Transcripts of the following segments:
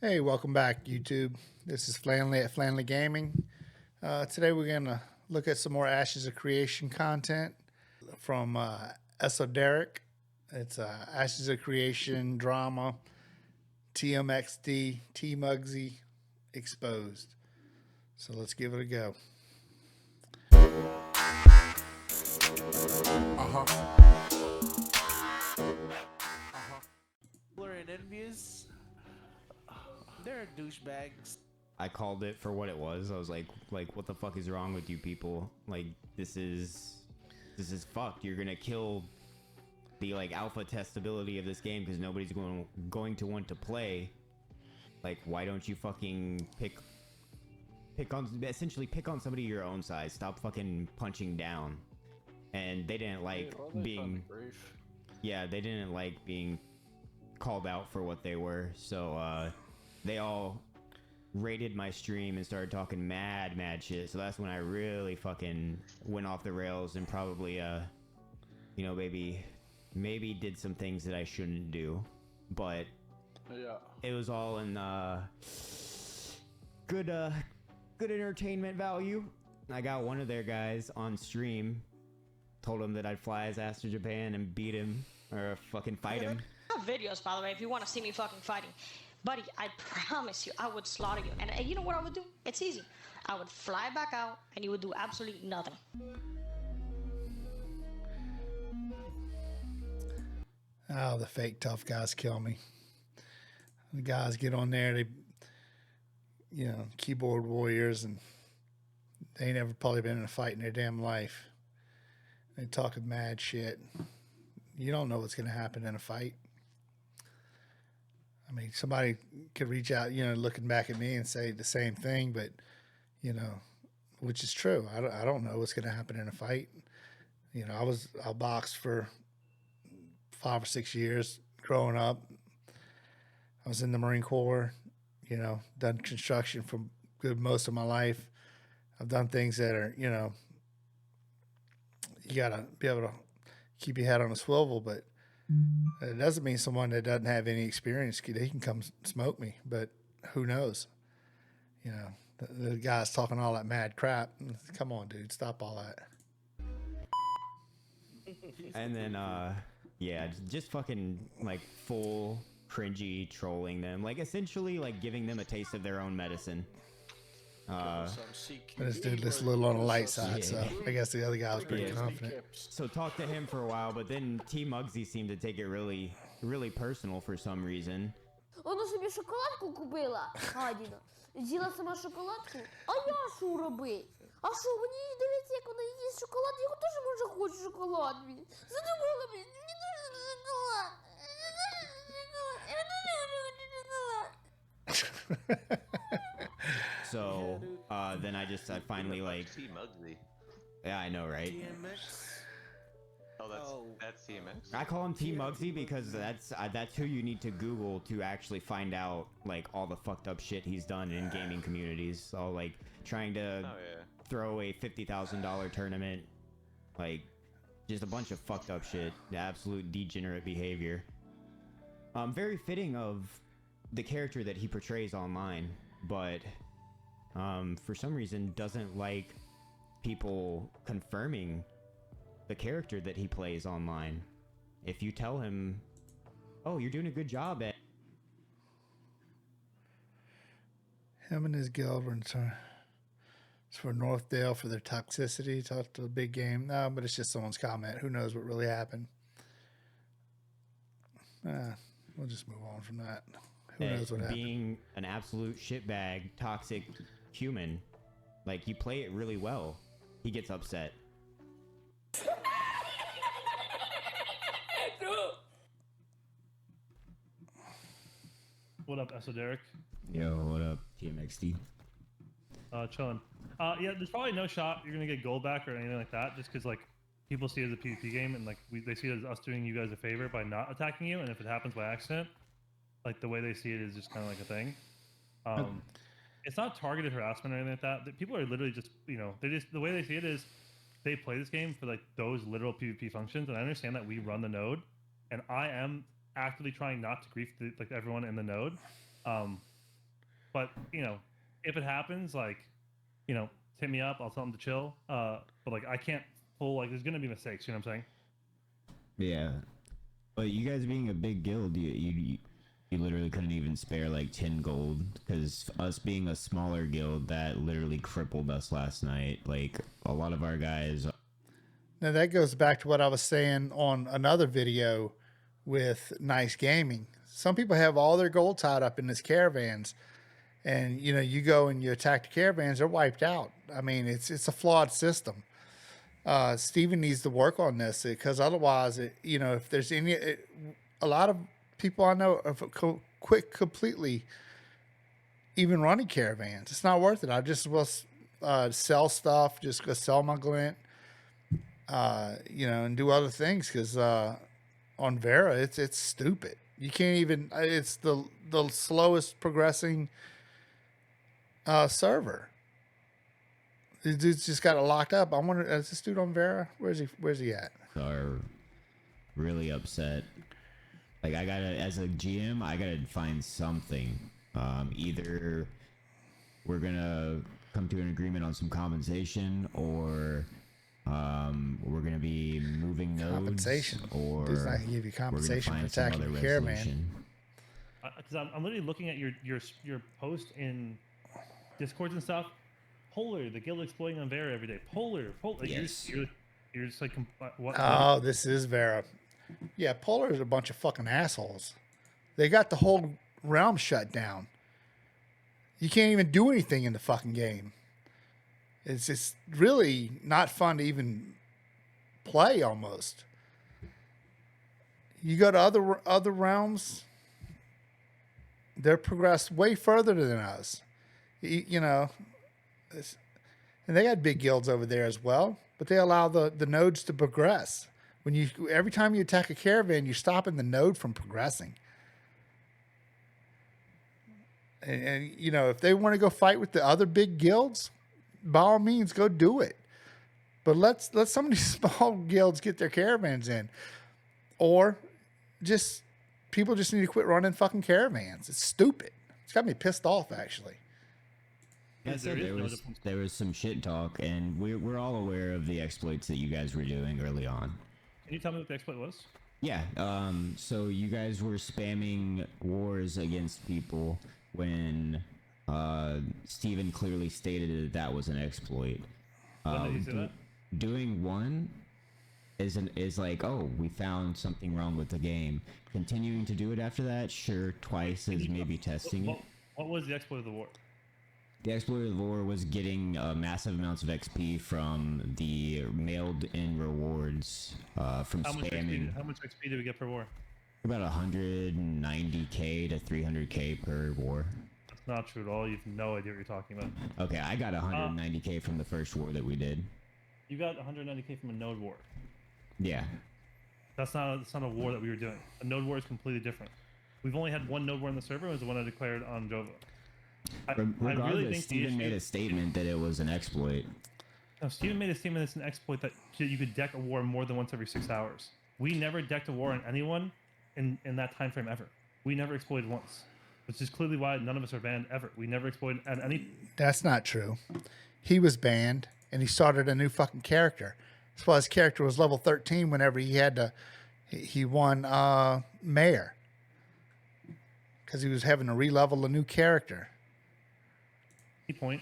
Hey, welcome back, YouTube. This is Flanley at Flanley Gaming. Today we're going to look at some more Ashes of Creation content from Esoderic. It's Ashes of Creation drama, TMXD, TMXD exposed. So let's give it a go. People are envious. They're douchebags. I called it for what it was. I was like, what the fuck is wrong with you people? Like, this is fucked. You're gonna kill the like alpha testability of this game because nobody's going to want to play. Like, why don't you fucking pick on somebody your own size? Stop fucking punching down. And they didn't like being, they didn't like being called out for what they were. So they all rated my stream and started talking mad shit. So that's when I really fucking went off the rails and probably maybe did some things that I shouldn't do. But yeah, it was all in good entertainment value. I got one of their guys on stream, told him that I'd fly his ass to Japan and beat him or fucking fight him. I have videos, by the way, if you want to see me fucking fighting. Buddy, I promise you, I would slaughter you. And you know what I would do? It's easy. I would fly back out, and you would do absolutely nothing. Oh, the fake tough guys kill me. The guys get on there, they, keyboard warriors, and they ain't never probably been in a fight in their damn life. They talking mad shit. You don't know what's going to happen in a fight. I mean, somebody could reach out, looking back at me and say the same thing, but, which is true. I don't know what's going to happen in a fight. I boxed for 5 or 6 years growing up. I was in the Marine Corps, done construction for most of my life. I've done things that are, you got to be able to keep your head on a swivel, but it doesn't mean someone that doesn't have any experience, he can come smoke me, but who knows? The guy's talking all that mad crap. Come on, dude, stop all that. And then, just fucking like full cringy trolling them, like essentially like giving them a taste of their own medicine. This dude looks a little on the light side, so I guess the other guy was pretty confident. So talked to him for a while, but then T Mugsy seemed to take it really personal for some reason. Вона собі шоколадку купила, гадіна. З'їла сама шоколадку. А я що робити? А що, мені дивиться, як вона їсть шоколад, я теж може хочу шоколад. Задумала, мені дуже шоколад. So then I finally like. Yeah, I know, right? TMX. Oh, that's TMX. I call him T Mugsy because that's who you need to Google to actually find out like all the fucked up shit he's done in gaming communities. So like trying to throw a $50,000 tournament, like just a bunch of fucked up shit, absolute degenerate behavior. Very fitting of the character that he portrays online, but for some reason doesn't like people confirming the character that he plays online. If you tell him, oh, you're doing a good job at Him and his guild were for Northdale for their toxicity. Talked to a big game. No, but it's just someone's comment. Who knows what really happened? We'll just move on from that. Who knows what happened? Being an absolute shitbag, toxic human, like you play it really well. He gets upset. What up, Esoderic? Yo, what up, TMXD? Chillin'. Yeah, there's probably no shot you're gonna get gold back or anything like that, just because like people see it as a PvP game and like they see it as us doing you guys a favor by not attacking you, and if it happens by accident, like the way they see it is just kind of like a thing. It's not targeted harassment or anything like that. People are literally just the way they see it is they play this game for like those literal PvP functions, and I understand that we run the node, and I am actively trying not to grief like everyone in the node. But if it happens, like, hit me up. I'll tell them to chill. But like, I can't pull. Like, there's gonna be mistakes. You know what I'm saying? Yeah, but you guys being a big guild, you literally couldn't even spare like 10 gold, because us being a smaller guild, that literally crippled us last night. Like, a lot of our guys. Now that goes back to what I was saying on another video with Nice Gaming. Some people have all their gold tied up in these caravans, and you go and you attack the caravans, they're wiped out. I mean, it's a flawed system. Steven needs to work on this, because otherwise, if there's a lot of people I know have quit completely even running caravans. It's not worth it. I just will sell stuff, just go sell my glint, and do other things, because on Vera, it's stupid. You can't even. It's the slowest progressing server. The dude's just got it locked up. I wonder, is this dude on Vera? Where's he at? Are really upset. Like, as a GM, I gotta find something. Either we're gonna come to an agreement on some compensation, or we're gonna be moving nodes. Compensation. Or Dude's not gonna give you compensation for attacking the caravan. Because I'm literally looking at your post in Discords and stuff. Polar, the guild exploiting on Vera every day. Polar. Yes. You're just like, what? Oh, this is Vera. Yeah, Polar is a bunch of fucking assholes. They got the whole realm shut down. You can't even do anything in the fucking game. It's just really not fun to even play almost. You go to other realms, they're progressed way further than us. And they got big guilds over there as well, but they allow the nodes to progress. Every time you attack a caravan, you're stopping the node from progressing. And if they want to go fight with the other big guilds, by all means, go do it. But let some of these small guilds get their caravans in, or people just need to quit running fucking caravans. It's stupid. It's got me pissed off, actually. I said there was some shit talk, and we're all aware of the exploits that you guys were doing early on. Can you tell me what the exploit was? Yeah. So you guys were spamming wars against people when Steven clearly stated that was an exploit. When did he say that? Doing one is like, oh, we found something wrong with the game. Continuing to do it after that, sure, twice is maybe testing it. What was the exploit of the war? The exploit of the war was getting massive amounts of XP from the mailed-in rewards from spamming. How much XP did we get per war? About 190k to 300k per war. That's not true at all. You have no idea what you're talking about. Okay, I got 190k from the first war that we did. You got 190k from a node war. Yeah. That's not a war that we were doing. A node war is completely different. We've only had one node war in the server. It was the one I declared on Jova. Regardless, I really think Steven made a statement that it was an exploit. No, Steven made a statement that it's an exploit that you could deck a war more than once every 6 hours. We never decked a war on anyone in that time frame ever. We never exploited once, which is clearly why none of us are banned ever. We never exploited at any. That's not true. He was banned, and he started a new fucking character. That's why his character was level 13 whenever he won Mayor. Because he was having to re-level a new character. Point.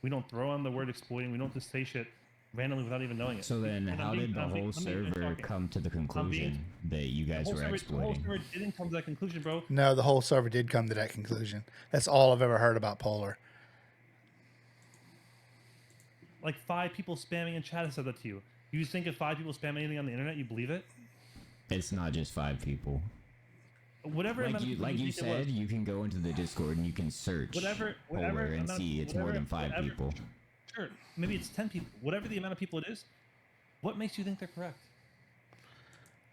We don't throw on the word exploiting. We don't just say shit randomly without even knowing it. So then, how did the whole server come to the conclusion that you guys were exploiting? The whole server didn't come to that conclusion, bro. No, the whole server did come to that conclusion. That's all I've ever heard about Polar. Like 5 people spamming in chat have said that to you. You think if 5 people spam anything on the internet, you believe it? It's not just 5 people. Whatever. Like you said, you can go into the Discord and you can search Polar and see it's more than 5 people. Sure, maybe it's 10 people. Whatever the amount of people it is, what makes you think they're correct?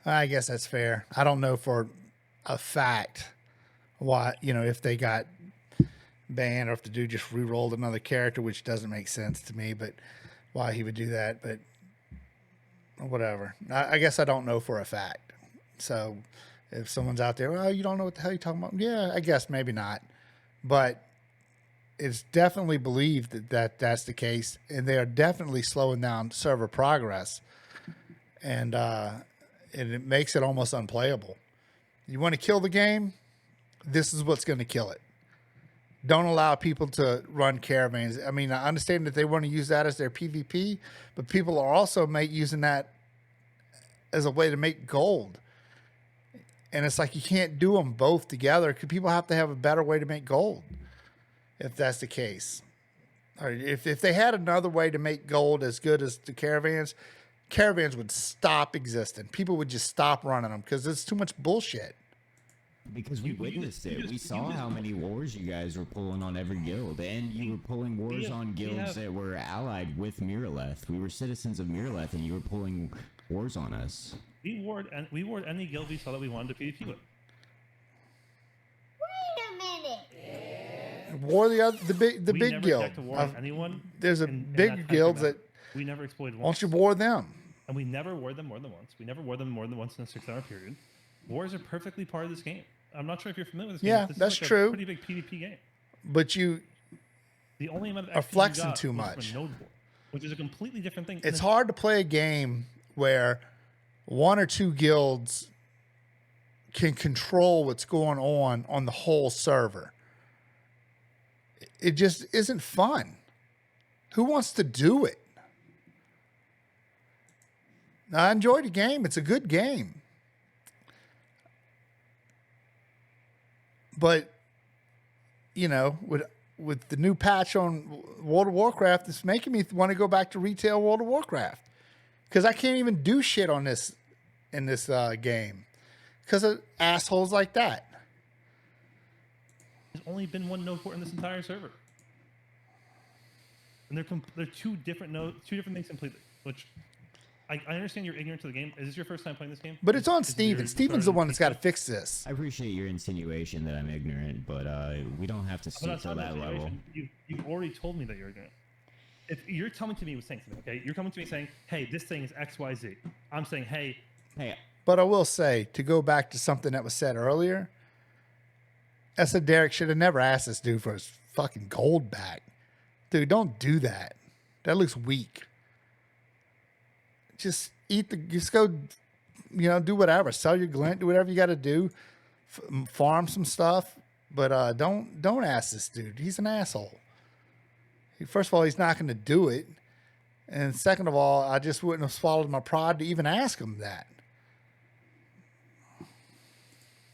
I guess that's fair. I don't know for a fact why, if they got banned or if the dude just re-rolled another character, which doesn't make sense to me, but why he would do that, but whatever. I guess I don't know for a fact. So If someone's out there, oh, you don't know what the hell you're talking about. Yeah, I guess maybe not, but it's definitely believed that's the case, and they are definitely slowing down server progress, and it makes it almost unplayable. You want to kill the game? This is what's going to kill it. Don't allow people to run caravans. I mean, I understand that they want to use that as their PvP, but people are also using that as a way to make gold. And it's like you can't do them both together because people have to have a better way to make gold if that's the case. Or if they had another way to make gold as good as the caravans would stop existing. People would just stop running them because it's too much bullshit. Because we witnessed it. We saw how many wars you guys were pulling on every guild, and you were pulling wars on guilds that were allied with Miraleth. We were citizens of Miraleth, and you were pulling wars on us. We warred any guild we saw that we wanted to PvP with. Wait a minute. War the We big never guild. decked a war on anyone. There's a in big that time guilds frame. that We never exploited why once. don't you war them? And we never wore them more than once. We never wore them more than once in a 6-hour period. Wars are perfectly part of this game. I'm not sure if you're familiar with this Yeah, game. This that's is like true. A pretty big PvP game. But you The only amount of are XP you flexing got too was much. from Node War, which is a completely different thing. it's hard to play a game where one or two guilds can control what's going on the whole server. It just isn't fun. Who wants to do it? Now, I enjoy the game. It's a good game. But, you know, with the new patch on World of Warcraft, it's making me want to go back to retail World of Warcraft. Because I can't even do shit on this in this game. Because of assholes like that. There's only been one node port in this entire server. And they're two different things completely. Which I understand you're ignorant to the game. Is this your first time playing this game? But it's on Is it Steven. your Steven's the started one that's got to PC? fix this. I appreciate your insinuation that I'm ignorant, but we don't have to But stoop that's to not that an level. insinuation. You've already told me that you're ignorant. If you're coming to me with saying something, okay? You're coming to me saying, hey, this thing is XYZ. I'm saying, hey, Hey, But I will say, to go back to something that was said earlier, Esoderic should have never asked this dude for his fucking gold back. Dude, don't do that. That looks weak. Just go, do whatever. Sell your glint, do whatever you got to do. Farm some stuff. But don't ask this dude. He's an asshole. First of all, he's not going to do it. And second of all, I just wouldn't have swallowed my pride to even ask him that.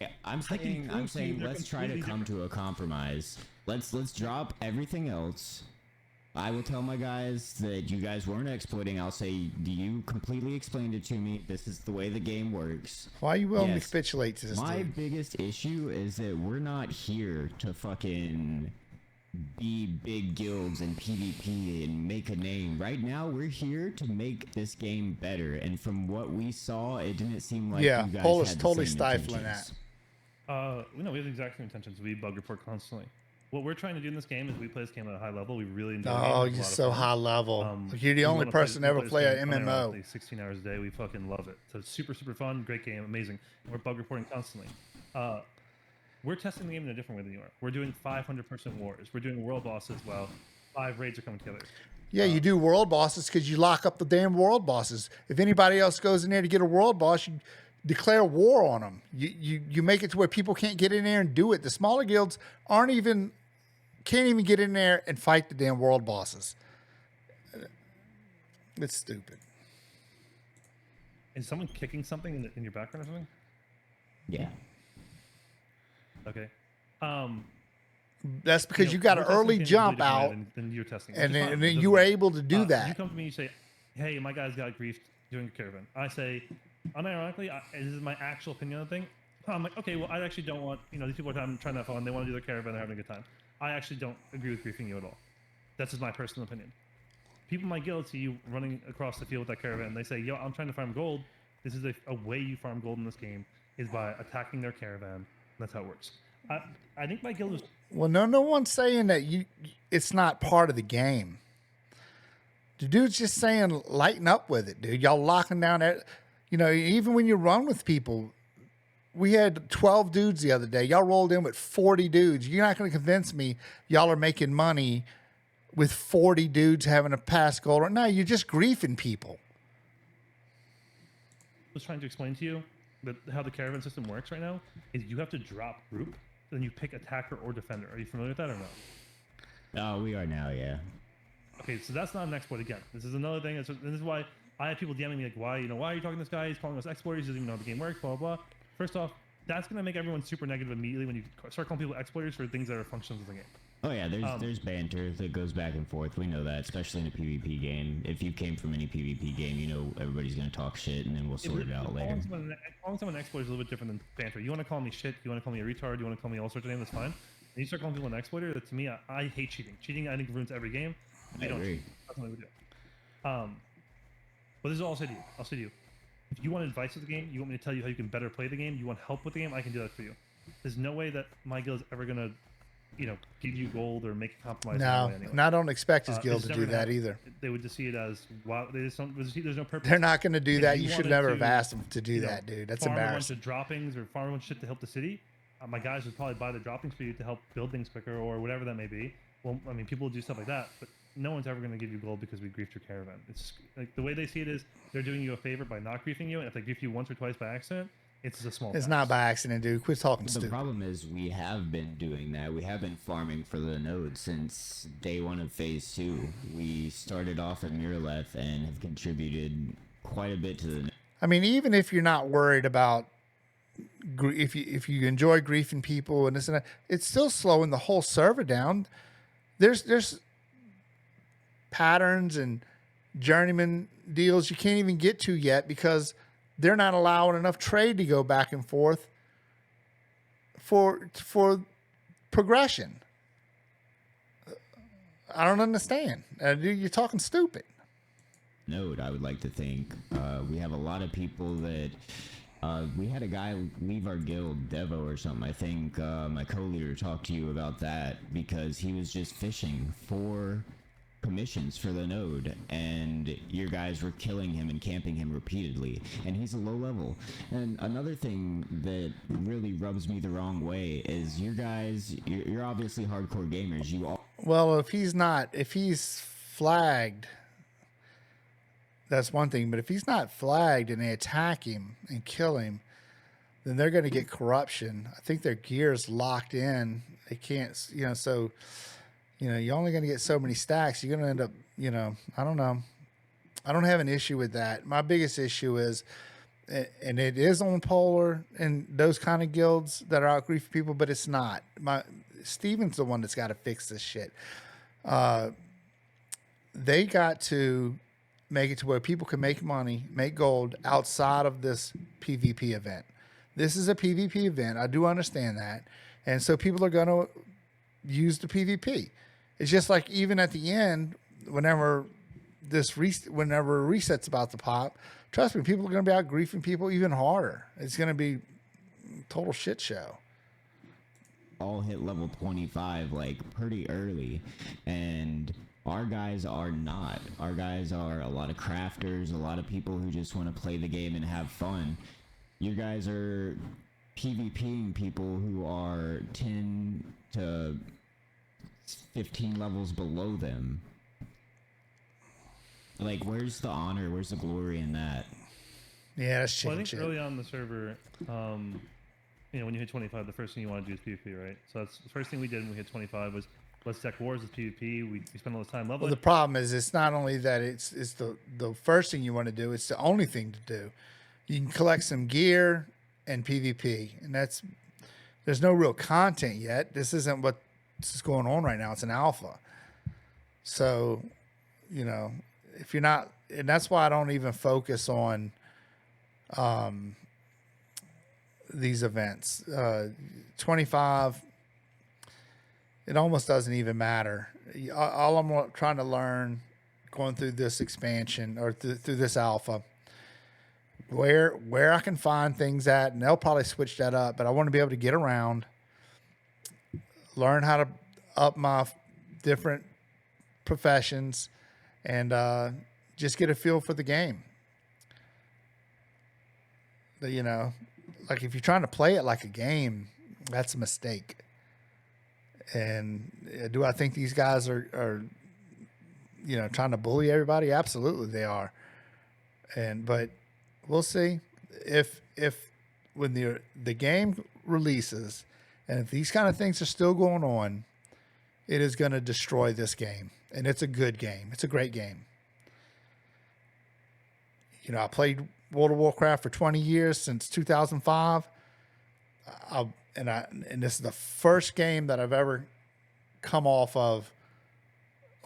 yeah, I'm saying let's try to come to a compromise. Let's drop everything else. I will tell my guys that you guys weren't exploiting. I'll say, do you completely explained it to me? This is the way the game works. Why are you willing Yes. to capitulate to this My dude? biggest issue is that we're not here to fucking be big guilds and PvP and make a name. Right now, we're here to make this game better. And from what we saw, it didn't seem like Yeah, you guys Paul is had the totally same stifling intentions. we have the exact same intentions. We bug report constantly. What we're trying to do in this game is we play this game at a high level. We really enjoy the game. Oh, It's a you're lot of so fun. high level. Like, you're the we only wanna person to ever this play game an MMO. unironically 16 hours a day. We fucking love it. So it's super, super fun. Great game. Amazing. And we're bug reporting constantly. We're testing the game in a different way than you are. We're doing 500-person wars. We're doing world bosses while 5 raids are coming together. Yeah, you do world bosses because you lock up the damn world bosses. If anybody else goes in there to get a world boss, you declare war on them. You make it to where people can't get in there and do it. The smaller guilds can't even get in there and fight the damn world bosses. It's stupid. Is someone kicking something in your background or something? Yeah. Okay. That's because you got we're an testing early the game in a jump completely different way out, than you're testing. and which is then, fine. and It then doesn't you were matter. able to do You that. come to me, you say, hey, my guy's got grief doing a caravan. I say, unironically, this is my actual opinion on the thing. I'm like, okay, well, I actually don't want, these people are trying to have fun. They want to do their caravan. They're having a good time. I actually don't agree with griefing you at all. That's just my personal opinion. People in my guild see you running across the field with that caravan. They say, yo, I'm trying to farm gold. This is a way you farm gold in this game is by attacking their caravan. That's how it works. I think my guild is Well, no one's saying that it's not part of the game. The dude's just saying, lighten up with it, dude. Y'all locking down that, even when you run with people, we had 12 dudes the other day. Y'all rolled in with 40 dudes. You're not going to convince me y'all are making money with 40 dudes having a pass gold. No, you're just griefing people. I was trying to explain to you that how the caravan system works right now is you have to drop group, then you pick attacker or defender. Are you familiar with that or no? Oh, we are now, yeah. Okay, so that's not an exploit again. This is another thing. This is why I have people DMing me like, why are you talking to this guy? He's calling us exploiters. He doesn't even know how the game works, blah, blah, blah. First off, that's going to make everyone super negative immediately when you start calling people exploiters for things that are functions of the game. Oh yeah, there's banter that goes back and forth. We know that, especially in a PvP game. If you came from any PvP game, you know everybody's gonna talk shit, and then we'll sort it out later. Calling someone an exploiter is a little bit different than banter. You want to call me shit, you want to call me a retard, you want to call me all sorts of names, that's fine. And you start calling people an exploiter, that to me, I hate cheating. Cheating, I think, ruins every game. I agree. That's what we do. But this is all I'll say to you. I'll say to you, if you want advice of the game, you want me to tell you how you can better play the game, you want help with the game, I can do that for you. There's no way that my guild is ever gonna, give you gold or make a compromise. No, anyway. and I don't expect his guild to do that happen. either. They would just see it as, wow, there's no purpose. They're not going to do If that. you You should wanted never to, have asked them to do that, dude. That's farm embarrassing. a bunch of droppings or farm a bunch of shit to help the city. My guys would probably buy the droppings for you to help build things quicker or whatever that may be. Well, I mean, people will do stuff like that, but no one's ever going to give you gold because we griefed your caravan. It's like the way they see it is they're doing you a favor by not griefing you, and if they grief you once or twice by accident, it's a small. It's tax. not by accident, dude. Quit talking The stupid. problem is we have been doing that. We have been farming for the node since day one of phase 2. We started off at Miraleth and have contributed quite a bit to the. I mean, even if you're not worried about if you enjoy griefing people and this and that, it's still slowing the whole server down. There's patterns and journeyman deals you can't even get to yet because they're not allowing enough trade to go back and forth for progression. I don't understand. You're talking stupid. Node, I would like to think. We have a lot of people that we had a guy leave our guild, Devo or something. I think my co-leader talked to you about that because he was just fishing for commissions for the node, and your guys were killing him and camping him repeatedly, and he's a low level. And another thing that really rubs me the wrong way is your guys, you're obviously hardcore gamers. Well, if he's flagged, that's one thing. But if he's not flagged and they attack him and kill him, then they're going to get corruption. I think their gear's locked in. They can't, so, you're only going to get so many stacks. You're going to end up, I don't know. I don't have an issue with that. My biggest issue is, and it is on Polar and those kind of guilds that are out griefing people, but it's not. Steven's the one that's got to fix this shit. They got to make it to where people can make money, make gold outside of this PvP event. This is a PvP event. I do understand that. And so people are going to use the PvP. It's just like even at the end, whenever reset's about to pop, trust me, people are going to be out griefing people even harder. It's going to be total shit show. All hit level 25 like pretty early, and our guys are not. Our guys are a lot of crafters, a lot of people who just want to play the game and have fun. You guys are PvPing people who are 10 to 15 levels below them. Like, where's the honor? Where's the glory in that? Yeah, that's shit. Well, I think early on in the server, when you hit 25, the first thing you want to do is PvP, right? So that's the first thing we did when we hit 25 was let's deck wars with PvP. We spent all this time leveling. Well, the problem is it's not only that it's the first thing you want to do, it's the only thing to do. You can collect some gear and PvP, and there's no real content yet. This isn't what's going on right now. It's an alpha. So, if you're not, and that's why I don't even focus on these events. 25, it almost doesn't even matter. All I'm trying to learn going through this expansion or through this alpha, where I can find things at, and they'll probably switch that up, but I want to be able to get around, learn how to up my different professions, and just get a feel for the game. like if you're trying to play it like a game, that's a mistake. And do I think these guys are trying to bully everybody? Absolutely they are. But we'll see if when the game releases and if these kind of things are still going on, it is going to destroy this game. And it's a good game. It's a great game. I played World of Warcraft for 20 years, since 2005. And this is the first game that I've ever come off of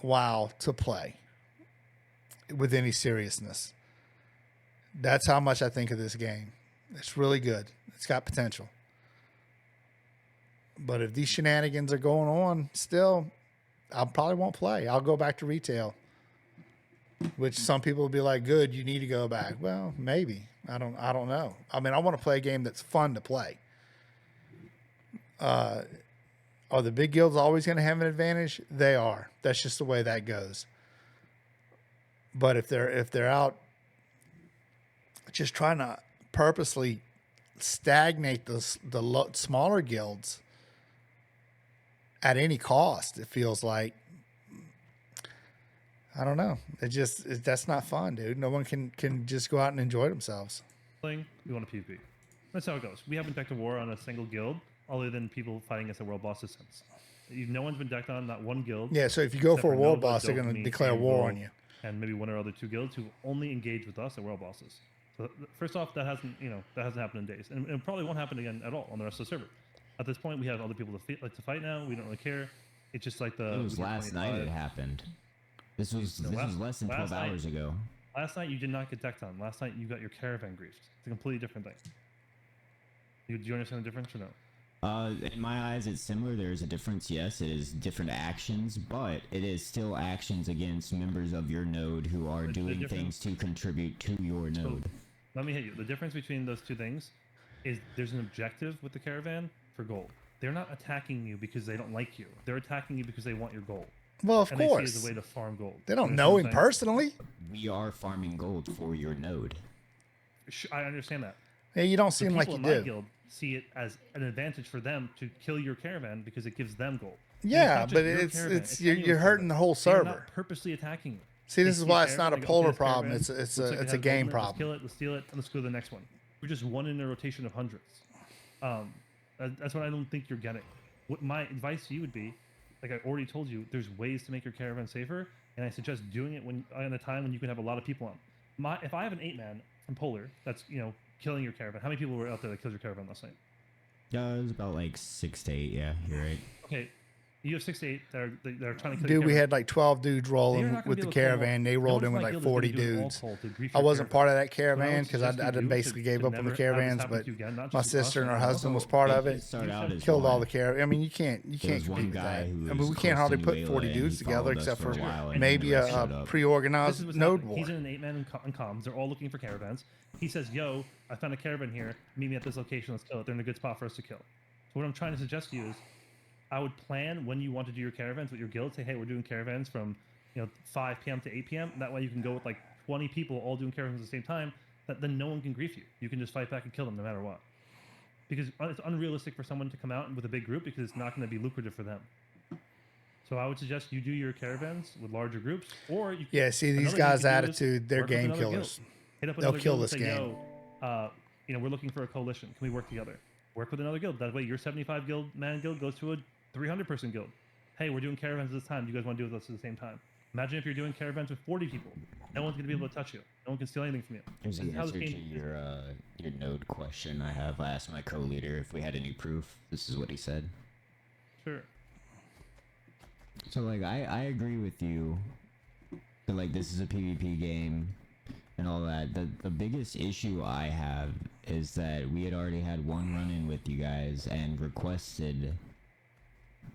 WoW to play with any seriousness. That's how much I think of this game. It's really good. It's got potential. But if these shenanigans are going on still, I probably won't play. I'll go back to retail. Which some people will be like, good, you need to go back. Well, maybe. I don't know. I mean, I want to play a game that's fun to play. Are the big guilds always going to have an advantage? They are. That's just the way that goes. But if they're out just trying to purposely stagnate the smaller guilds at any cost, it feels like, I don't know. That's not fun, dude. No one can just go out and enjoy themselves. We want a PvP. That's how it goes. We haven't decked a war on a single guild, other than people fighting against the world bosses since. No one's been decked on not one guild. Yeah, so if you go for a world boss, they're going to declare war on you. And maybe one or other two guilds who only engage with us at world bosses. So first off, that hasn't happened in days, and it probably won't happen again at all on the rest of the server. At this point, we have other people to fight now. We don't really care. It's just like It was last night it happened. This was less than 12 hours ago. Last night you did not get decked on. Last night you got your caravan griefed. It's a completely different thing. Do you understand the difference or no? In my eyes, it's similar. There is a difference, yes. It is different actions, but it is still actions against members of your node who are doing things to contribute to your node. So, let me hit you. The difference between those two things is there's an objective with the caravan for gold. They're not attacking you because they don't like you. They're attacking you because they want your gold. Well, of and course. They see it as a way to farm gold. They don't know him personally. We are farming gold for your node. I understand that. Yeah, you don't seem like you do. do. My guild see it as an advantage for them to kill your caravan because it gives them gold. Yeah, but it's you're hurting the whole server. They're not purposely attacking you. See, this is why it's not a polar problem. It's a game problem. Let's kill it. Let's steal it. And let's go to the next one. We're just one in a rotation of hundreds. That's what I don't think you're getting. What my advice to you would be, like I already told you, there's ways to make your caravan safer, and I suggest doing it on a time when you can have a lot of people on. If I have an 8-man from Polar that's killing your caravan, how many people were out there that killed your caravan last night? Yeah, it was about like 6 to 8. Yeah, you're right. Okay, you have 6 to 8 that are trying to kill. Dude, we had like 12 dudes rolling with the caravan. They rolled in with like 40 dudes. I wasn't part of that caravan because I basically gave up on the caravans, but my sister and her husband was part of it. Killed all the caravan. I mean, you can't compete with that. I mean, we can't hardly put 40 dudes together except for maybe a pre-organized node war. He's in an 8-man in comms. They're all looking for caravans. He says, "Yo, I found a caravan here. Meet me at this location. Let's kill it. They're in a good spot for us to kill." So what I'm trying to suggest to you is, I would plan when you want to do your caravans with your guild. Say, hey, we're doing caravans from 5 p.m. to 8 p.m. That way you can go with like 20 people all doing caravans at the same time. Then no one can grief you. You can just fight back and kill them no matter what. Because it's unrealistic for someone to come out with a big group because it's not going to be lucrative for them. So I would suggest you do your caravans with larger groups, or see these guys' attitude. They're game killers. They'll kill this game. Yo, we're looking for a coalition. Can we work together? Work with another guild. That way your 75 man guild goes to a 300-person guild. Hey, we're doing caravans this time. Do you guys want to do it with us at the same time? Imagine if you're doing caravans with 40 people. No one's going to be able to touch you. No one can steal anything from you. There's an answer to your node question I asked my co-leader if we had any proof. This is what he said. Sure. So, like, I agree with you that, like, this is a PvP game and all that. The biggest issue I have is that we had already had one run-in with you guys and requested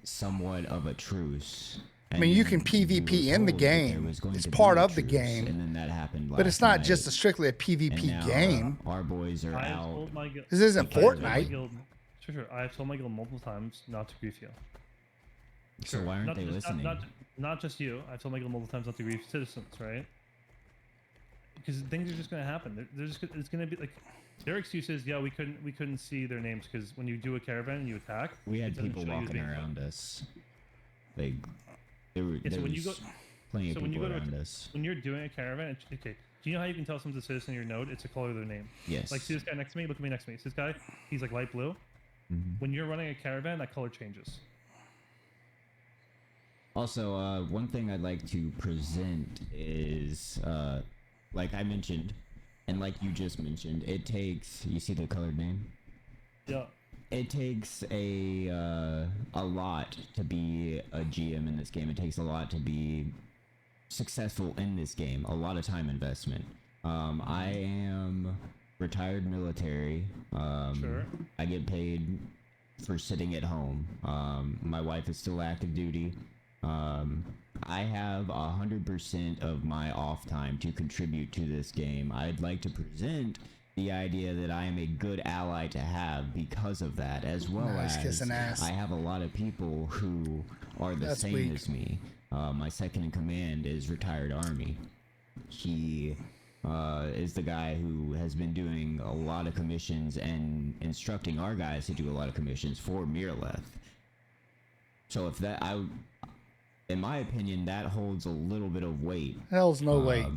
somewhat of a truce. I mean, you can PvP in the game. It's part of the game. And then that happened but it's not just strictly a PvP game. Our boys are out. This isn't Fortnite. Sure. I've told my guild multiple times not to grief you. So why aren't they listening? Not just you. I've told my guild multiple times not to grief citizens, right? Because things are just going to happen. It's going to be like, Their excuse is, yeah, we couldn't see their names because when you do a caravan and you attack, We had it doesn't people show you who's walking being around killed. us. Like, there were Yeah, so there when you was go- plenty of So when you people go to around us. when you're doing a caravan, okay, do you know how you can tell someone's a citizen in your node? It's the color of their name. Yes. Like, see this guy next to me? Look at me next to me. See this guy? He's like light blue. Mhm. When you're running a caravan, that color changes. Also, one thing I'd like to present is, like I mentioned, and like you just mentioned, it takes. You see the colored name? Yeah. It takes a lot to be a GM in this game. It takes a lot to be successful in this game. A lot of time investment. I am retired military. Sure. I get paid for sitting at home. My wife is still active duty. I have 100% of my off time to contribute to this game. I'd like to present the idea that I am a good ally to have because of that, as well Nice as kissing ass. I have a lot of people who are the That's same weak. as me. My second in command is retired Army. He is the guy who has been doing a lot of commissions and instructing our guys to do a lot of commissions for Miraleth. So if that, in my opinion, that holds a little bit of weight. Hell's no weight. I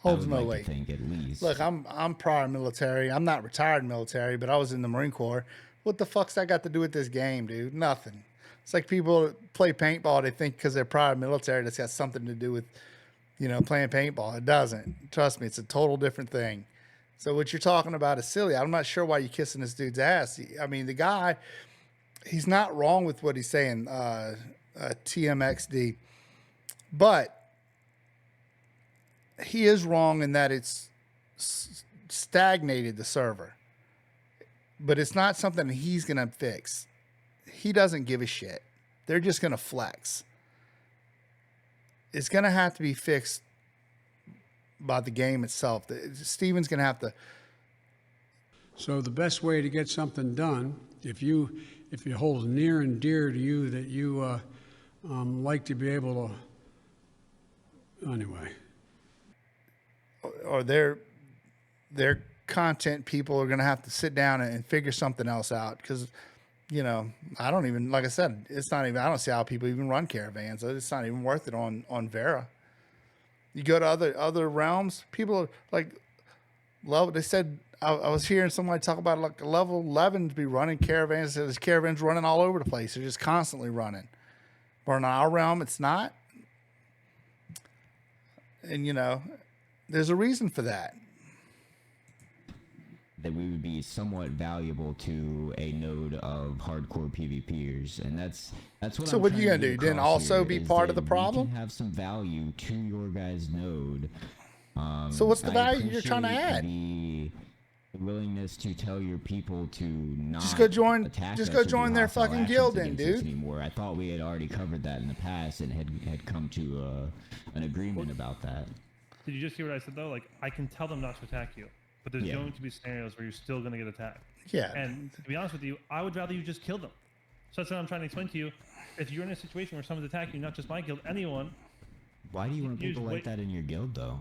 Holds would no like weight. to think at least. Look, I'm prior military. I'm not retired military, but I was in the Marine Corps. What the fuck's that got to do with this game, dude? Nothing. It's like people play paintball. They think because they're prior military, that's got something to do with, playing paintball. It doesn't. Trust me, it's a total different thing. So what you're talking about is silly. I'm not sure why you're kissing this dude's ass. I mean, the guy, he's not wrong with what he's saying, TMXD, but he is wrong in that it's stagnated the server. But it's not something he's going to fix. He doesn't give a shit. They're just going to flex. It's going to have to be fixed by the game itself. Steven's going to have to. So the best way to get something done, if you hold near and dear to you that you like to be able to, anyway. Or their content people are going to have to sit down and figure something else out because, I don't even, like I said, it's not even, I don't see how people even run caravans. It's not even worth it on Vera. You go to other realms, people are like, they said, I was hearing somebody talk about like level 11 to be running caravans. There's caravans running all over the place. They're just constantly running. But in our realm, it's not. And, there's a reason for that. That we would be somewhat valuable to a node of hardcore PvPers, and that's what. So I'm what are you trying gonna to do? get Then across also here, be is part of that the problem? We can have some value to your guys' node. So what's the I value you're trying to appreciate add? The willingness to tell your people to not Just go join- attack just us go or do join their hostile fucking actions guild then, against us dude. Anymore. I thought we had already covered that in the past and had come to an agreement about that. Did you just hear what I said though? Like, I can tell them not to attack you, but there's Yeah. going to be scenarios where you're still going to get attacked. Yeah. And to be honest with you, I would rather you just kill them. So that's what I'm trying to explain to you. If you're in a situation where someone's attacking you, not just my guild, anyone, Why do you want You people just like wait- that in your guild, though?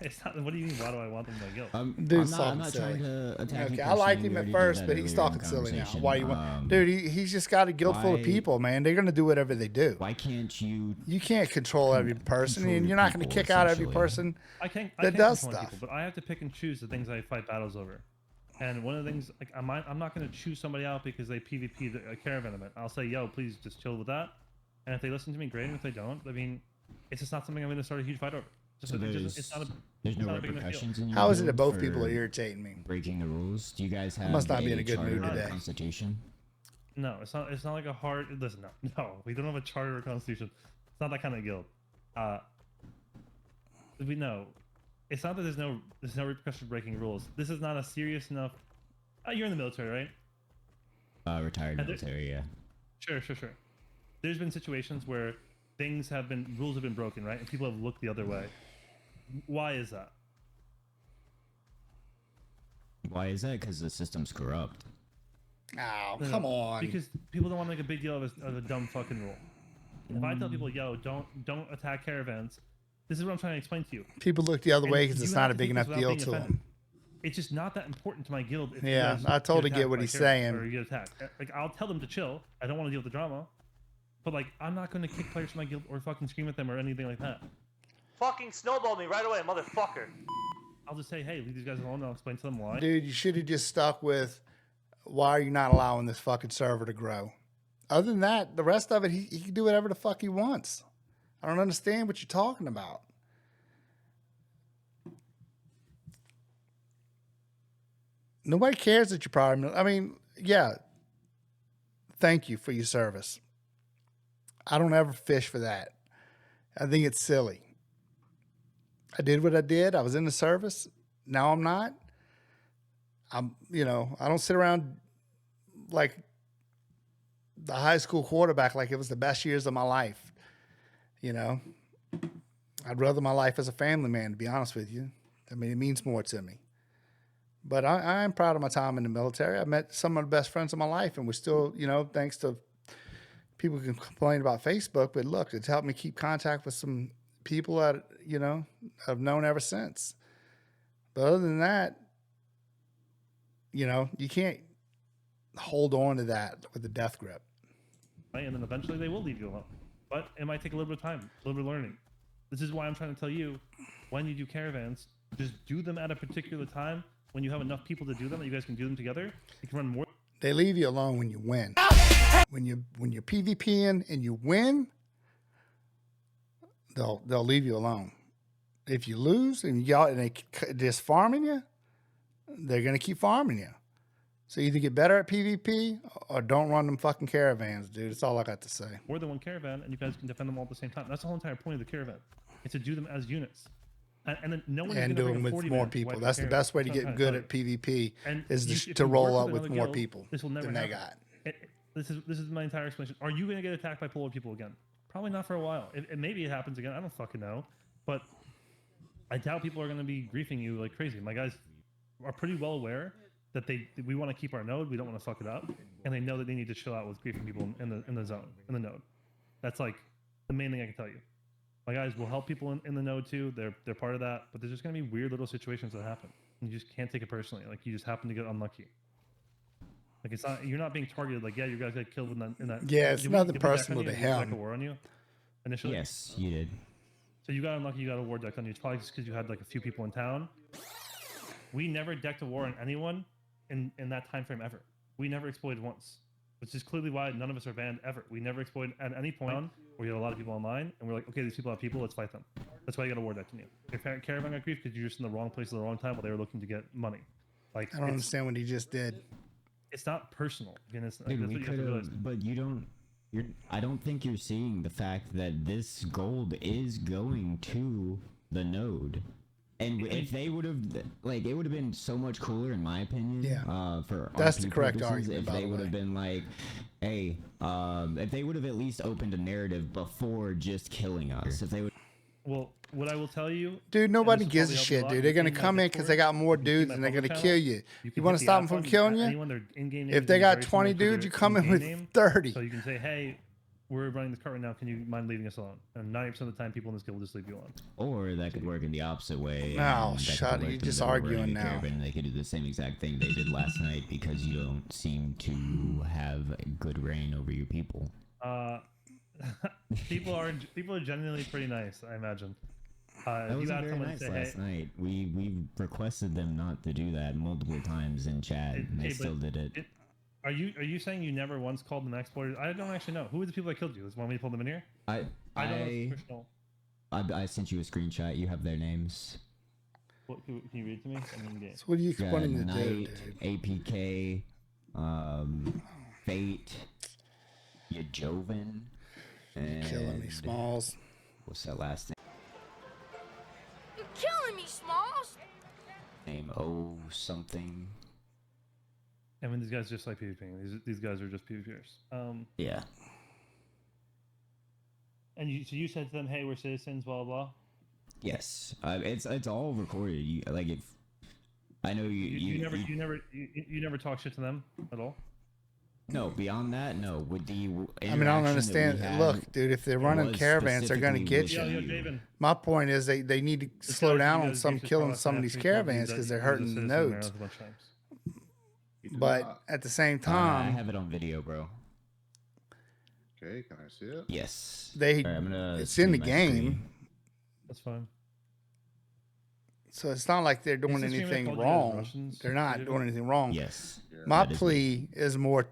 it's not. What do you mean? Why do I want them in my guild? Dude's I'm not talking trying silly. to attack you Okay, I liked personally. him We at already did first, that but he's earlier in talking the silly now. conversation. Why you want, dude? He's just got a guild full of why- people, man. They're gonna do whatever they do. Why can't you? You can't control every person, control and your you're not gonna people, kick out every essentially. person. I can't that does control stuff. people, but I have to pick and choose the things I fight battles over. And one of the things, like, I'm not going to choose somebody out because they PvP a caravan event. I'll say, yo, please just chill with that. And if they listen to me, great. And if they don't, I mean, it's just not something I'm going to start a huge fight over. Just, So it's not a, there's it's no not a big enough deal. repercussions in your How is it guild that both for people are irritating me? breaking the rules? Do you guys have must not be in a good charter mood or today. Constitution? No, it's not. It's not like a hard. Listen, no, we don't have a charter or constitution. It's not that kind of guild. We know. It's not that there's no repercussion for breaking rules. This is not a serious enough. You're in the military, right? Retired And there- military, yeah. Sure. There's been situations where rules have been broken, right? And people have looked the other way. Why is that? Why is that? Because the system's corrupt. Oh, No, come on. Because people don't want to make a big deal of a dumb fucking rule. If I tell people, yo, don't attack caravans, this is what I'm trying to explain to you. People look the other way because You it's have not to a big take this enough without deal being to offended. them. it's just not that important to my guild. If Yeah, you guys I totally attacked get what by he's caravans saying. Or you get attacked. Like, I'll tell them to chill. I don't want to deal with the drama. But, like, I'm not going to kick players from my guild or fucking scream at them or anything like that. Fucking snowball me right away, motherfucker. I'll just say, hey, leave these guys alone, and I'll explain to them why. Dude, you should have just stuck with, why are you not allowing this fucking server to grow? Other than that, the rest of it, he can do whatever the fuck he wants. I don't understand what you're talking about. Nobody cares that you're probably, I mean, yeah, thank you for your service. I don't ever fish for that. I think it's silly. I did what I did. I was in the service. Now I'm not. I don't sit around like the high school quarterback like it was the best years of my life. I'd rather my life as a family man, to be honest with you. I mean, it means more to me. But I am proud of my time in the military. I met some of the best friends of my life, and we're still, thanks to people can complain about Facebook, but look, it's helped me keep contact with some people that, I've known ever since. But other than that, you can't hold on to that with a death grip. Right? And then eventually they will leave you alone. But it might take a little bit of time, a little bit of learning. This is why I'm trying to tell you, when you do caravans, just do them at a particular time. When you have enough people to do them, that you guys can do them together, you can run more. They leave you alone when you win. When you're PvPing and you win, they'll leave you alone. If you lose and they just farming you, they're gonna keep farming you. So either get better at PvP or don't run them fucking caravans, dude. That's all I got to say. More than one caravan, and you guys can defend them all at the same time. That's the whole entire point of the caravan. It's to do them as units. And then no one And do them with more people. That's the best way to get good at PvP is to roll up with more people than they got. This is my entire explanation. Are you going to get attacked by polar people again? Probably not for a while. Maybe it happens again. I don't fucking know. But I doubt people are going to be griefing you like crazy. My guys are pretty well aware that we want to keep our node. We don't want to fuck it up. And they know that they need to chill out with griefing people in the zone, in the node. That's like the main thing I can tell you. My guys will help people in the node too. They're part of that. But there's just going to be weird little situations that happen. And you just can't take it personally. Like, you just happen to get unlucky. Like, it's not, you're not being targeted. Like, yeah, you guys got killed in that. Yeah, it's nothing personal to him. Deck a war on you initially. Yes, you did. So you got unlucky. You got a war deck on you. It's probably just because you had like a few people in town. We never decked a war on anyone in that time frame ever. We never exploited once, which is clearly why none of us are banned ever. We never exploited at any point where you had a lot of people online, and we're like, okay, these people have people, let's fight them. That's why you got a war deck on you. Your caravan got grief because you're just in the wrong place at the wrong time while they were looking to get money. Like, I don't understand what he just did. It's not personal. Again, it's, Dude, that's we what you have to realize. but you don't. I don't think you're seeing the fact that this gold is going to the node. And if they would have, like, it would have been so much cooler, in my opinion. Yeah. For that's RP the correct purposes, argument. if they would have been like, hey, if they would have at least opened a narrative before just killing us. If they would. Well, what I will tell you, dude, nobody gives a shit, dude. They're gonna come in because they got more dudes and they're gonna kill you. You want to stop them from killing you? If they got 20 dudes, you come in with 30. So you can say, hey, we're running this cart right now. Can you mind leaving us alone? And 90% of the time, people in this guild will just leave you alone. Or that could work in the opposite way. No, shut it. You're just arguing now. And they could do the same exact thing they did last night because you don't seem to have good reign over your people. People are genuinely pretty nice, I imagine. That was very nice last night. We requested them not to do that multiple times in chat, and they still did it. Are you saying you never once called them exploiters? I don't actually know. Who are the people that killed you? Does want me to pull them in here? I don't know. I sent you a screenshot. You have their names. What, can you read to me? So what are you explaining to Knight, APK, Fate, Joven, and killing me, Smalls. What's that last name? You're killing me, Smalls. Name O something. I mean, these guys just like PvPing. These guys are just PvPers. Yeah. And so you said to them, "Hey, we're citizens." Blah blah. Yes, it's all recorded. If I know you never talk shit to them at all. No, beyond that, no. With the I mean, I don't interaction that we understand. had, Look, dude, if they're running was caravans, they're gonna specifically get with you. Yo, David. My point is they need to This slow guy down you on guys some used to killing cross some of after these he told me caravans that because he they're was a hurting the citizen nodes. Maryland a bunch of times. But at the same I time, have it on video, bro. Okay, can I see it? Yes. they Alright, I'm gonna it's in the stream my game, screen. That's fine. so it's not like they're doing Is this streamer anything called you guys wrong. Russians, They're not David? doing anything wrong. Yes. My that is me. plea is more,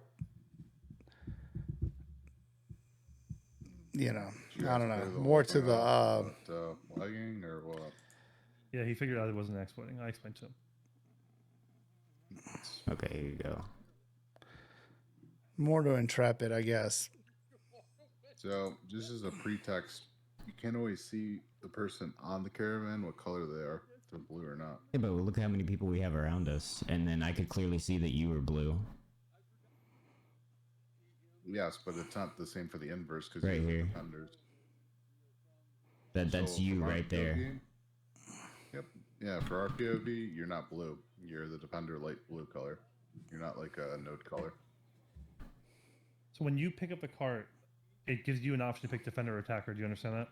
Did you I guys don't play know, the more whole to thing the without, lagging or what? Yeah, he figured out it wasn't exploiting. I explained to him. Okay, here you go. more to Intrepid, I guess. So just as a pretext, you can't always see the person on the caravan what color they are, if they're blue or not. Yeah, but look how many people we have around us, and then I could clearly see that you were blue. Yes, but it's not the same for the inverse because Right you're here. the defenders. That's So you from our right there. POV Yep. Yeah, for our POV, you're not blue. You're the defender light blue color. You're not like a node color. So when you pick up the cart, it gives you an option to pick defender or attacker. Do you understand that?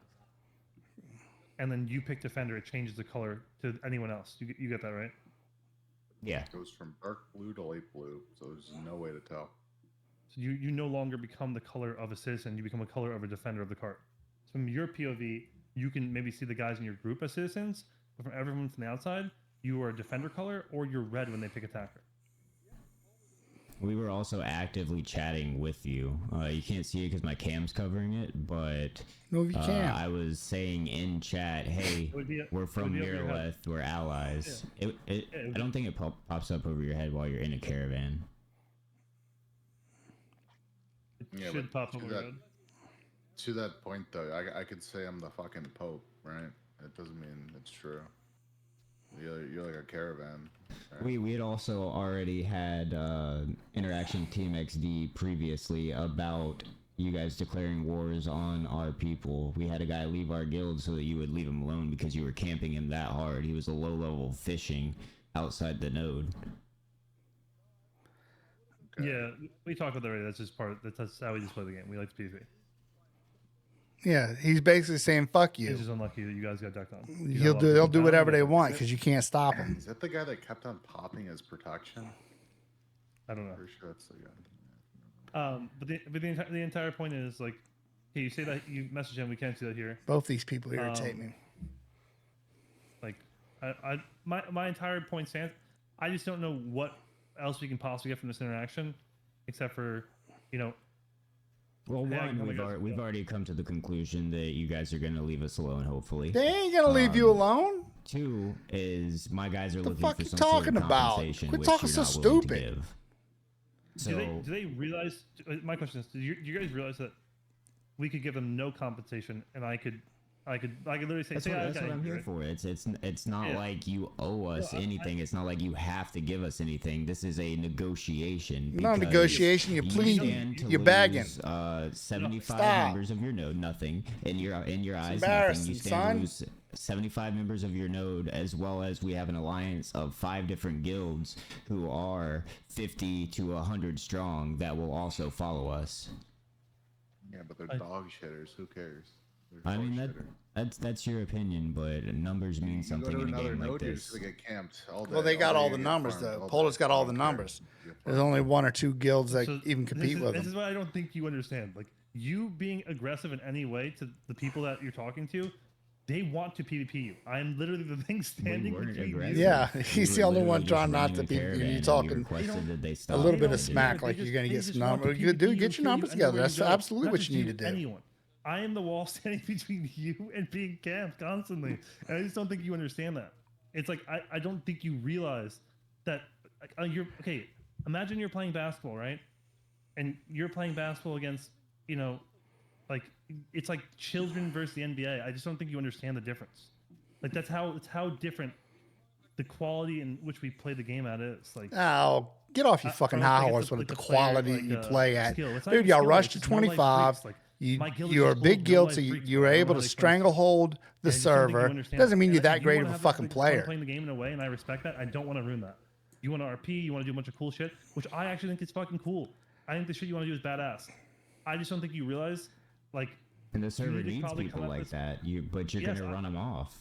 And then you pick defender, it changes the color to anyone else. You get that, right? Yeah. It goes from dark blue to light blue, so there's no way to tell. So you no longer become the color of a citizen, you become a color of a defender of the cart. So from your POV, you can maybe see the guys in your group as citizens, but from everyone from the outside, you are a defender color or you're red when they pick attacker. We were also actively chatting with you. You can't see it because my cam's covering it, but No, if you can. I was saying in chat, hey, It would be- we're it from would be over your head. Miraleth, we're allies. Yeah, it I would don't think it pops up over your head while you're in a caravan. It Yeah, should but pop over to your that- head. To that point, though, I could say I'm the fucking Pope, right? It doesn't mean it's true. You're like a caravan. Right? We had also already had interaction with TMXD previously about you guys declaring wars on our people. We had a guy leave our guild so that you would leave him alone because you were camping him that hard. He was a low-level fishing outside the node. Okay. Yeah, we talked about that already. That's just part. That's how we just play the game. We like to PvP. Yeah, he's basically saying fuck you. It's just unlucky that you guys got decked on. You got a They'll lot of people do down, whatever you they got- want because you can't stop them. Is that the guy that kept on popping his protection? I don't know. Pretty sure that's the guy. But the entire point is like, hey, you say that you message him. We can't see that here. Both these people irritate me. Like, my entire point stands. I just don't know what else we can possibly get from this interaction, except for, Well, Yeah, one, oh my God. we've already come to the conclusion that you guys are going to leave us alone, hopefully. They ain't gonna leave you alone. Two is my guys are The looking fuck for you some sort talking of about? compensation, Quit which talking you're so not willing to stupid. give. So, do they realize? My question is, do you guys realize that we could give them no compensation, and I could literally say, that's what I'm here for. It's not Yeah. like you owe us anything. It's not like you have to give us anything. This is a negotiation. Not a because negotiation. You're pleading. stand to You're begging. lose, 75 Stop. members of your node, nothing. In your eyes, nothing. embarrassing, You stand son. to lose 75 members of your node, as well as we have an alliance of 5 different guilds who are 50 to 100 strong that will also follow us. Yeah, but they're dog shitters. Who cares? They're I dog mean shitter. that's your opinion, but numbers mean You something go to in a another game like node, you're this. just gonna get camped all day. Well, they got all day the you get numbers farmed though. all Polar's day. got all You the don't care. numbers. You get There's farmed. only 1 or 2 guilds that So even compete with This them. is what I don't think you understand. Like, you being aggressive in any way to the people that you're talking to, they want to PvP you. I'm literally the thing standing weren't between aggressive. you. Yeah, We he's were the only literally one just trying not running to a be. caravan, You're and we talking requested that they a stop. little They bit don't of care. smack, They like just- you're gonna they get just some want to numbers. PvP Dude, you get and your kill you numbers together. anywhere That's you go. absolutely Not what just you need to do. Anyone. I am the wall standing between you and being camped constantly. And I just don't think you understand that. It's like, I don't think you realize that you're okay. Imagine you're playing basketball, right? And you're playing basketball against, like, it's like children versus the NBA. I just don't think you understand the difference. Like, it's how different the quality in which we play the game at is. Like, Oh, get off your I fucking don't high think horse it's a- with like the a player, quality like, you play at. skill. It's not Dude, even y'all skill, rushed it's to just real life 25. freaks. Like, You, my guild is you're a just full of big guild, so real-life freaks, you were bro. I don't able know to how they play. stranglehold the I just don't think you server. understand Doesn't mean that. you're And that you great wanna of a have fucking fun player. playing the game in a way, and I respect that. I don't want to ruin that. You want to RP, you want to do a bunch of cool shit, which I actually think is fucking cool. I think the shit you want to do is badass. I just don't think you realize, like, And the server need to needs probably people come at like this- that. But you're Yes, gonna run them off.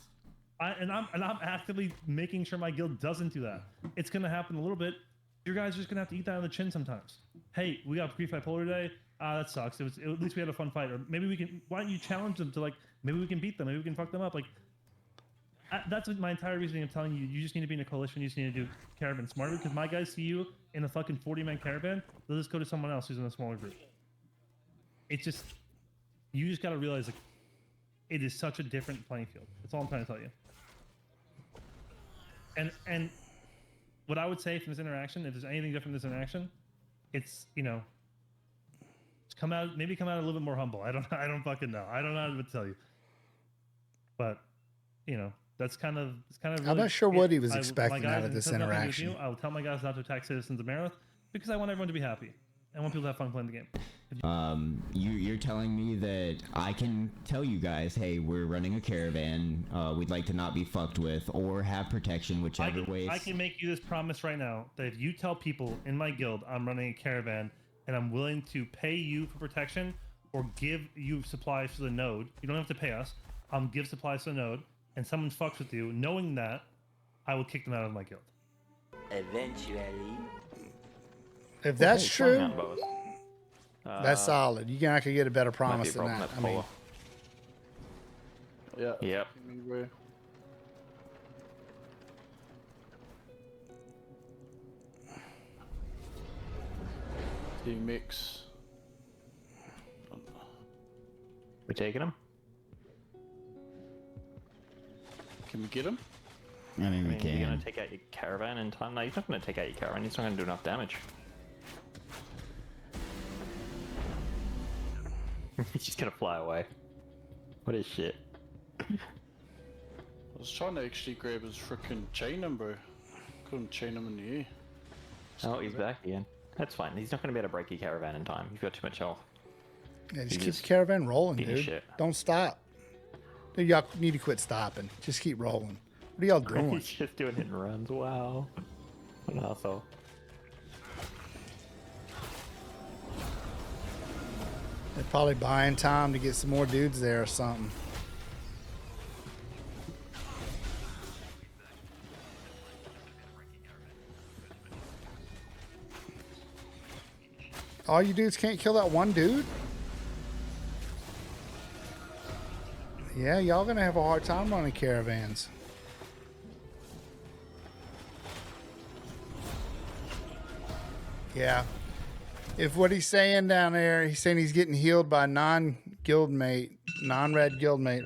I'm actively making sure my guild doesn't do that. It's gonna happen a little bit. You guys are just gonna have to eat that on the chin sometimes. Hey, we got pre-fight polar today. That sucks. At least we had a fun fight. Or maybe we can. Why don't you challenge them to, like, maybe we can beat them. Maybe we can fuck them up. Like, that's my entire reasoning of telling you. You just need to be in a coalition. You just need to do caravan smarter. Because my guys see you in a fucking 40-man caravan, they'll just go to someone else who's in a smaller group. It's just, you just gotta realize, like, it is such a different playing field. That's all I'm trying to tell you. And what I would say from this interaction, if there's anything different in this interaction, it's, you know, come out a little bit more humble. I don't fucking know. I don't know how to tell you. But, you know, it's kind of really, I'm not sure what he was expecting out of this interaction. I will tell my guys not to attack citizens of Marith because I want everyone to be happy. I want people to have fun playing the game. You're telling me that I can tell you guys, hey, we're running a caravan. We'd like to not be fucked with or have protection, whichever way. I can make you this promise right now that if you tell people in my guild I'm running a caravan and I'm willing to pay you for protection or give you supplies to the node, you don't have to pay us. Give supplies to the node, and someone fucks with you, knowing that, I will kick them out of my guild. Eventually. If that's true, that's solid. You're not gonna get a better promise than that. I mean, yeah. Yep. TMX. We taking him? Can we get him? I mean, we can. You're gonna take out your caravan in time? No, he's not gonna take out your caravan. He's not gonna do enough damage. He's just gonna fly away. What is shit? I was trying to actually grab his freaking chain number. Couldn't chain him in the air. Oh, he's back again. That's fine. He's not gonna be able to break your caravan in time. You've got too much health. yeah, just keep the caravan rolling, Eating dude. shit. Don't stop. Dude, y'all need to quit stopping. Just keep rolling. What are y'all doing? He's just doing hit and runs. Wow. What an asshole. They're probably buying time to get some more dudes there or something. All you dudes can't kill that one dude? Yeah, y'all gonna have a hard time running caravans. Yeah. If what he's saying down there, he's saying he's getting healed by non-red guildmate.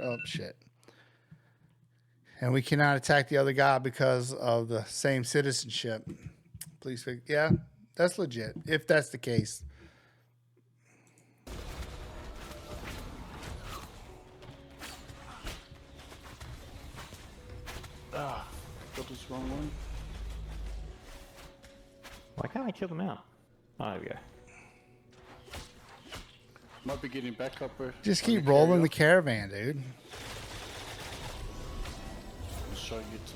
Oh, shit. And we cannot attack the other guy because of the same citizenship. Please fix. Yeah, that's legit. If that's the case. Ah, got this wrong one. Why can't I kill them out? Oh, there we go. Might be getting back up, bro. Just keep rolling the caravan, dude. Let's try and get to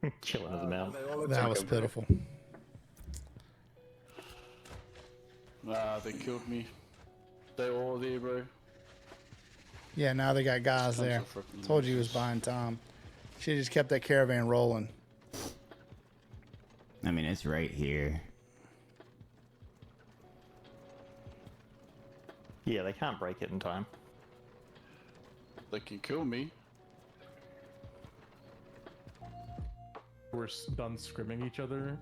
freaking. Killing his mouth. That was pitiful. Nah, they killed me. They all there, bro. Yeah, now they got guys Tons there. of freaking Told you he was buying time. Should have just kept that caravan rolling. I mean, it's right here. Yeah, they can't break it in time. They can kill me. We're done scrimming each other.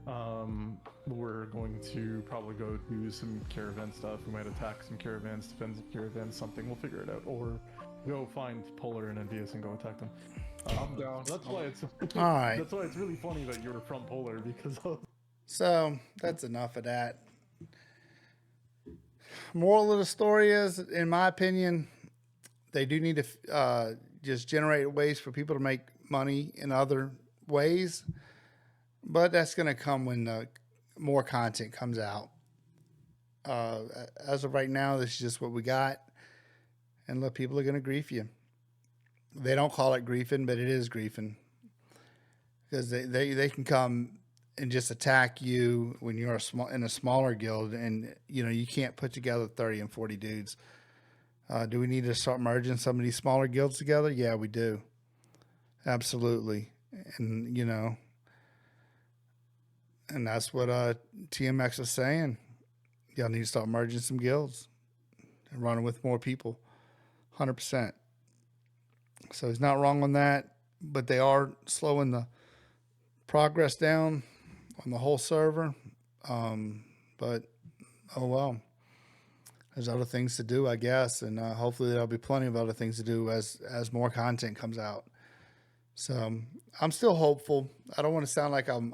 We're going to probably go do some caravan stuff. We might attack some caravans, defend some caravans, something. We'll figure it out. Or go find Polar and Envious and go attack them. I'm down. That's why it's All right. That's why it's really funny that you're from Polar because of... So that's enough of that. Moral of the story is, in my opinion, they do need to just generate ways for people to make money in other ways, but that's going to come when more content comes out. As of right now, this is just what we got, and look, people are going to grief you. They don't call it griefing, but it is griefing. because they can come and just attack you when you're in a smaller guild, and you can't put together 30 and 40 dudes. Do we need to start merging some of these smaller guilds together? Yeah, we do. Absolutely. And and that's what TMX is saying. Y'all need to start merging some guilds and running with more people. 100%. So he's not wrong on that, but they are slowing the progress down on the whole server. But oh well. There's other things to do, I guess, and hopefully there'll be plenty of other things to do as more content comes out. So I'm still hopeful. I don't want to sound like I'm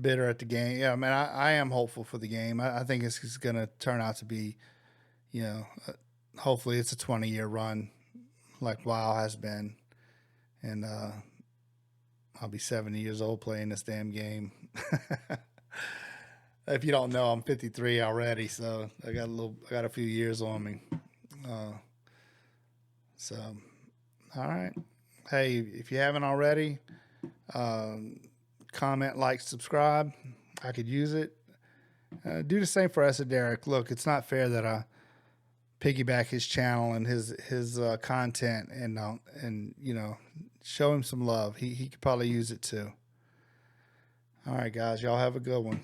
bitter at the game. Yeah, I mean, I am hopeful for the game. I think it's going to turn out to be, hopefully it's a 20-year run like WoW has been. And I'll be 70 years old playing this damn game. If you don't know, I'm 53 already, so I got a few years on me. So, all right. Hey, if you haven't already, comment, like, subscribe. I could use it. Do the same for Esoderic. Look, it's not fair that I piggyback his channel and his content and show him some love. He could probably use it too. All right, guys, y'all have a good one.